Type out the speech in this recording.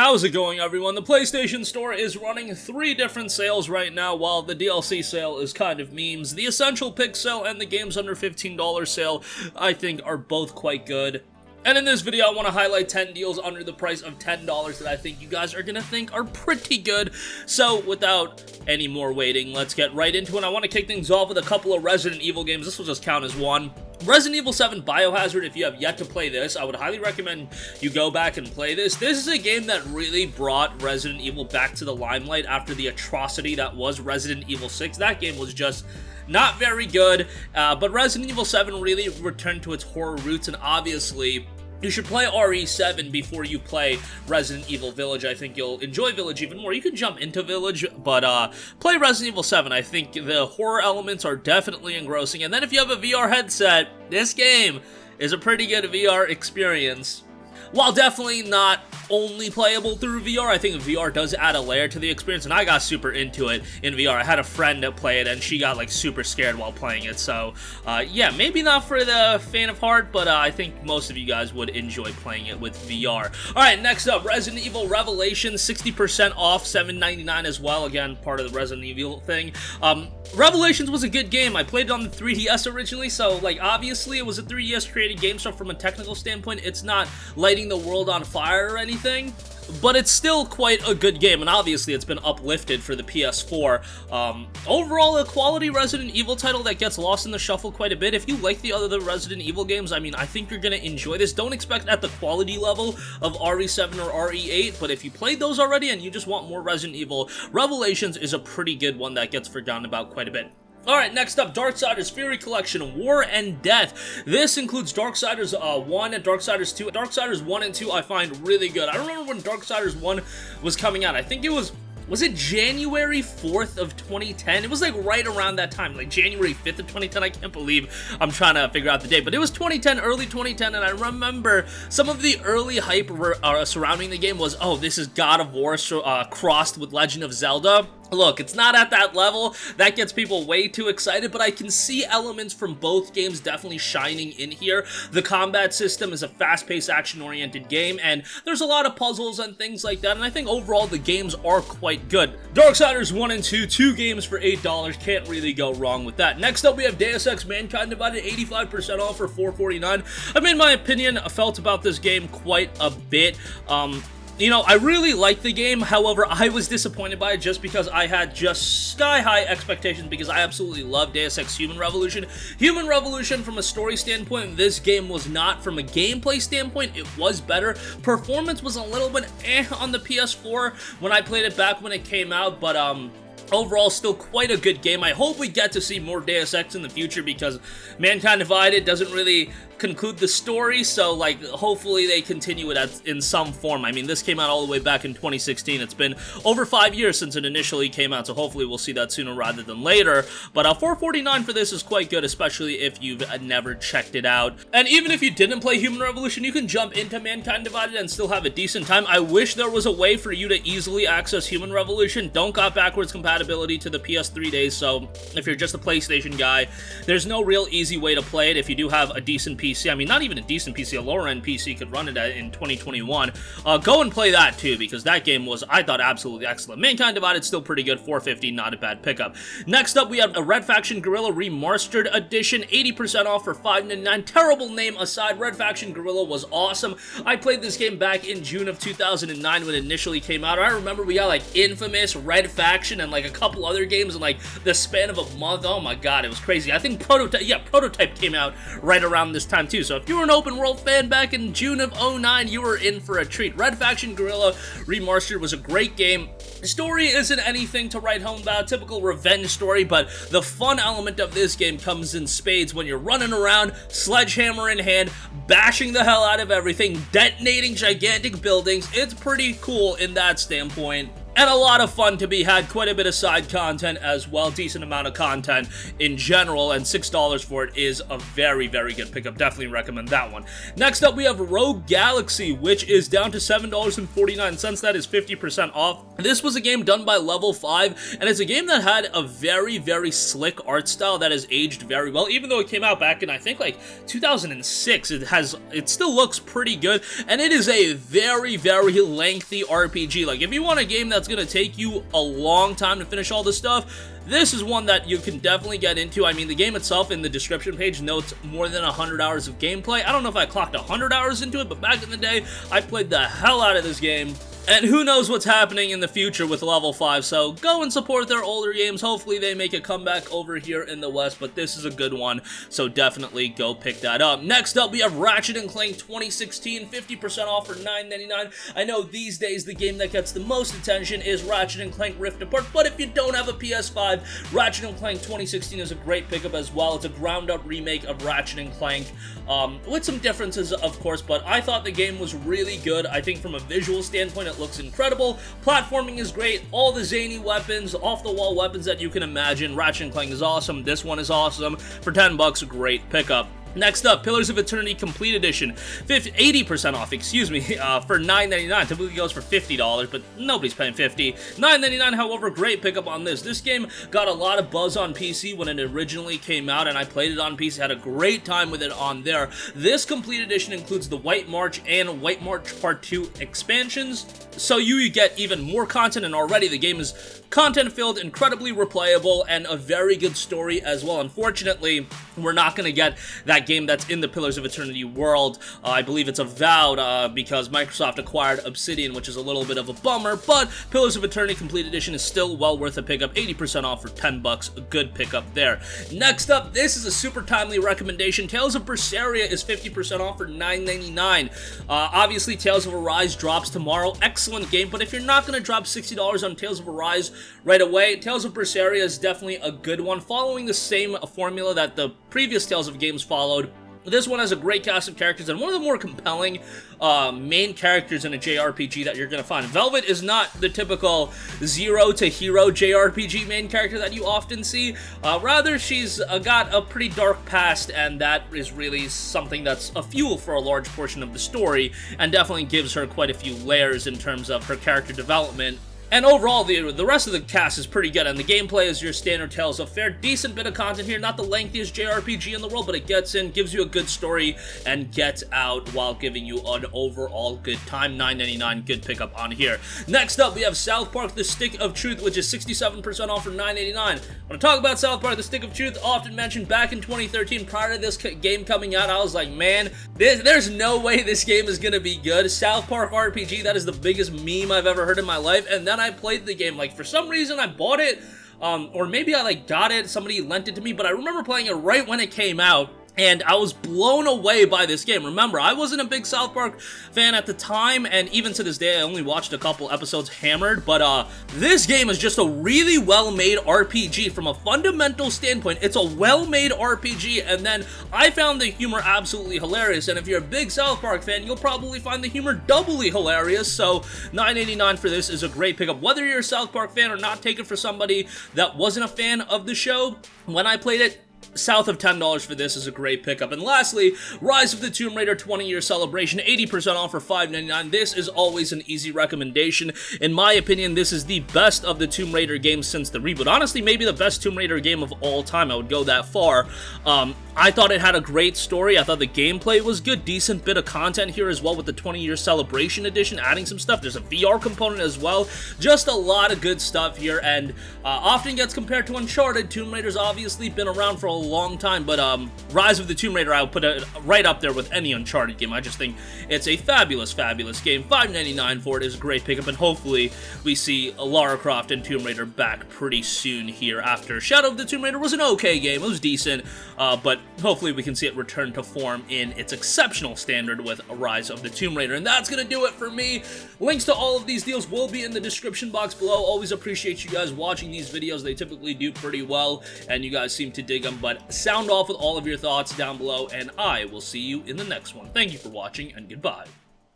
How's it going, everyone? The PlayStation Store is running 3 different sales right now, while the DLC sale is kind of memes. The Essential Pick sale and the Games Under $15 sale, I think, are both quite good. And in this video, I want to highlight 10 deals under the price of $10 that I think you guys are going to think are pretty good. So, without any more waiting, let's get right into it. I want to kick things off with a couple of Resident Evil games. This will just count as one. Resident Evil 7 Biohazard, if you have yet to play this, I would highly recommend you go back and play this. This is a game that really brought Resident Evil back to the limelight after the atrocity that was Resident Evil 6. That game was just not very good, but Resident Evil 7 really returned to its horror roots, and obviously, you should play RE7 before you play Resident Evil Village. I think you'll enjoy Village even more. You can jump into Village, but play Resident Evil 7. I think the horror elements are definitely engrossing, and then if you have a VR headset, this game is a pretty good VR experience. While definitely not only playable through VR, I think VR does add a layer to the experience, and I got super into it in VR. I had a friend that played it, and she got, like, super scared while playing it, so, yeah, maybe not for the faint of heart, but I think most of you guys would enjoy playing it with VR. Alright, next up, Resident Evil Revelations, 60% off, $7.99 as well, again, part of the Resident Evil thing. Revelations was a good game. I played it on the 3DS originally, so, like, obviously it was a 3DS created game, so from a technical standpoint, it's not lighting the world on fire or anything, but it's still quite a good game, and obviously it's been uplifted for the PS4. Overall, a quality Resident Evil title that gets lost in the shuffle quite a bit. If you like the other Resident Evil games, I mean, I think you're gonna enjoy this. Don't expect at the quality level of RE7 or RE8, but if you played those already and you just want more Resident Evil, Revelations is a pretty good one that gets forgotten about quite a bit. Alright, next up, Darksiders Fury Collection, War and Death. This includes Darksiders 1 and Darksiders 2. Darksiders 1 and 2 I find really good. I don't remember when Darksiders 1 was coming out. I think it was it January 4th of 2010? It was like right around that time, like January 5th of 2010. I can't believe I'm trying to figure out the date, but it was 2010, early 2010, and I remember some of the early hype surrounding the game was, oh, this is God of War crossed with Legend of Zelda. Look, it's not at that level. That gets people way too excited, but I can see elements from both games definitely shining in here. The combat system is a fast-paced, action-oriented game, and there's a lot of puzzles and things like that, and I think overall the games are quite good. Darksiders 1 and 2, 2 games for $8. Can't really go wrong with that. Next up, we have Deus Ex Mankind Divided, 85% off for $4.49. I made my opinion felt about this game quite a bit. You know, I really liked the game, however, I was disappointed by it just because I had just sky-high expectations because I absolutely love Deus Ex Human Revolution. Human Revolution, from a story standpoint, this game was not. From a gameplay standpoint, it was better. Performance was a little bit on the PS4 when I played it back when it came out, but, overall, still quite a good game. I hope we get to see more Deus Ex in the future because Mankind Divided doesn't really conclude the story, so, like, hopefully they continue it in some form. I mean, this came out all the way back in 2016. It's been over 5 years since it initially came out, so hopefully we'll see that sooner rather than later. But $4.49 for this is quite good, especially if you've never checked it out. And even if you didn't play Human Revolution, you can jump into Mankind Divided and still have a decent time. I wish there was a way for you to easily access Human Revolution. Don't got backwards compatibility to the PS3 days, so if you're just a PlayStation guy, there's no real easy way to play it. If you do have a decent PC, I mean, not even a decent PC, a lower-end PC could run it in 2021. Go and play that, too, because that game was, I thought, absolutely excellent. Mankind Divided, still pretty good, $4.50, not a bad pickup. Next up, we have a Red Faction Guerrilla Re-Mars-tered edition, 80% off for $5.99. Terrible name aside, Red Faction Guerrilla was awesome. I played this game back in June of 2009 when it initially came out. I remember we got, like, Infamous, Red Faction, and, like, a couple other games in, like, the span of a month. Oh my god, it was crazy. I think Prototype came out right around this time, too. So if you were an open world fan back in June of 2009, you were in for a treat. Red Faction Guerrilla Re-Mastered was a great game. The story isn't anything to write home about, typical revenge story, but the fun element of this game comes in spades when you're running around, sledgehammer in hand, bashing the hell out of everything, detonating gigantic buildings. It's pretty cool in that standpoint. and a lot of fun to be had, quite a bit of side content as well, decent amount of content in general, and $6 for it is a very, very good pickup. Definitely recommend that one. Next up, we have Rogue Galaxy, which is down to $7.49. That is 50% off. This was a game done by Level 5, and it's a game that had a very, very slick art style that has aged very well. Even though it came out back in, I think, like 2006, it still looks pretty good, and it is a very, very lengthy RPG. Like, if you want a game that's gonna take you a long time to finish all this stuff, this is one that you can definitely get into. I mean, the game itself in the description page notes more than 100 hours of gameplay. I don't know if I clocked 100 hours into it, but back in the day, I played the hell out of this game. And who knows what's happening in the future with Level 5, so go and support their older games. Hopefully they make a comeback over here in the West, but this is a good one, so definitely go pick that up. Next up, we have Ratchet Clank 2016, 50% off for $9.99. I know these days the game that gets the most attention is Ratchet Clank Rift Apart, but if you don't have a PS5, Ratchet Clank 2016 is a great pickup as well. It's a ground-up remake of Ratchet Clank, with some differences, of course, but I thought the game was really good. I think from a visual standpoint, it looks incredible. Platforming is great. All the zany weapons, off-the-wall weapons that you can imagine. Ratchet & Clank is awesome. This one is awesome. For 10 bucks, a great pickup. Next up, Pillars of Eternity Complete Edition, 80% off, excuse me, for $9.99. Typically goes for $50, but nobody's paying $50. $9.99, however, great pickup on this. This game got a lot of buzz on PC when it originally came out, and I played it on PC, had a great time with it on there. This Complete Edition includes the White March and White March Part 2 expansions, so you get even more content, and already the game is content-filled, incredibly replayable, and a very good story as well. Unfortunately, we're not going to get that game that's in the Pillars of Eternity world. I believe it's Avowed because Microsoft acquired Obsidian, which is a little bit of a bummer, but Pillars of Eternity Complete Edition is still well worth a pickup. 80% off for 10 bucks, a good pickup there. Next up, this is a super timely recommendation. Tales of Berseria is 50% off for $9.99. Obviously, Tales of Arise drops tomorrow. Excellent game, but if you're not going to drop $60 on Tales of Arise right away, Tales of Berseria is definitely a good one, following the same formula that the previous Tales of games followed. This one has a great cast of characters and one of the more compelling main characters in a JRPG that you're going to find. Velvet is not the typical zero-to-hero JRPG main character that you often see. Rather, she's got a pretty dark past, and that is really something that's a fuel for a large portion of the story, and definitely gives her quite a few layers in terms of her character development. And overall, the rest of the cast is pretty good, and the gameplay is your standard Tales of. Fair, decent bit of content here, not the lengthiest JRPG in the world, but it gets in, gives you a good story, and gets out while giving you an overall good time. $9.99, good pickup on here. Next up, we have South Park The Stick of Truth, which is 67% off for $9.99. When I talk about South Park The Stick of Truth, often mentioned back in 2013, prior to this game coming out, I was like, man, there's no way this game is going to be good. South Park RPG, that is the biggest meme I've ever heard in my life, and then I played the game. Like, for some reason I bought it, or maybe I like got it, somebody lent it to me, but I remember playing it right when it came out, and I was blown away by this game. Remember, I wasn't a big South Park fan at the time, and even to this day, I only watched a couple episodes hammered, but this game is just a really well-made RPG from a fundamental standpoint. It's a well-made RPG, and then I found the humor absolutely hilarious, and if you're a big South Park fan, you'll probably find the humor doubly hilarious, so $9.89 for this is a great pickup. Whether you're a South Park fan or not, take it for somebody that wasn't a fan of the show. When I played it, south of $10 for this is a great pickup. And lastly, Rise of the Tomb Raider 20-year celebration, 80% off for $5.99. This is always an easy recommendation. In my opinion, this is the best of the Tomb Raider games since the reboot. Honestly, maybe the best Tomb Raider game of all time. I would go that far. I thought it had a great story. I thought the gameplay was good. Decent bit of content here as well with the 20-year celebration edition, adding some stuff. There's a VR component as well. Just a lot of good stuff here, and often gets compared to Uncharted. Tomb Raider's obviously been around for a long time, but Rise of the Tomb Raider, I would put it right up there with any Uncharted game. I just think it's a fabulous, fabulous game. $5.99 for it is a great pickup, and hopefully we see Lara Croft and Tomb Raider back pretty soon here after Shadow of the Tomb Raider was an okay game. It was decent, but hopefully we can see it return to form in its exceptional standard with Rise of the Tomb Raider. And that's going to do it for me. Links to all of these deals will be in the description box below. Always appreciate you guys watching these videos. They typically do pretty well, and you guys seem to dig them, but sound off with all of your thoughts down below, and I will see you in the next one. Thank you for watching, and goodbye.